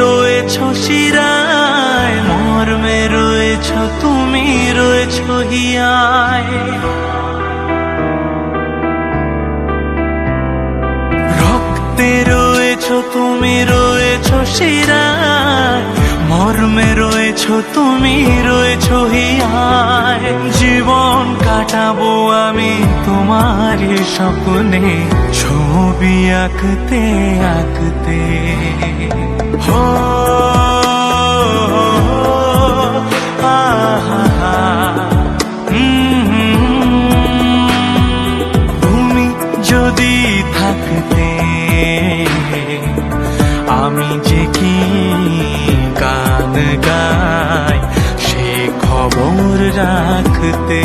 রয়েছ শিরায়, মর্মে রয়েছ তুমি রয়েছ হিয়ায়। রক্তে রয়েছ তুমি রয়েছ শিরায়, মর্মে রয়েছ তুমি রয়েছ হিয়ায়। জীবন কাটাবো আমি তোমার স্বপ্নে, ছবি আঁকতে আঁকতে। হো তুমি যদি থাকতে, আমি যে কি গান গাই সে খবর রাখতে।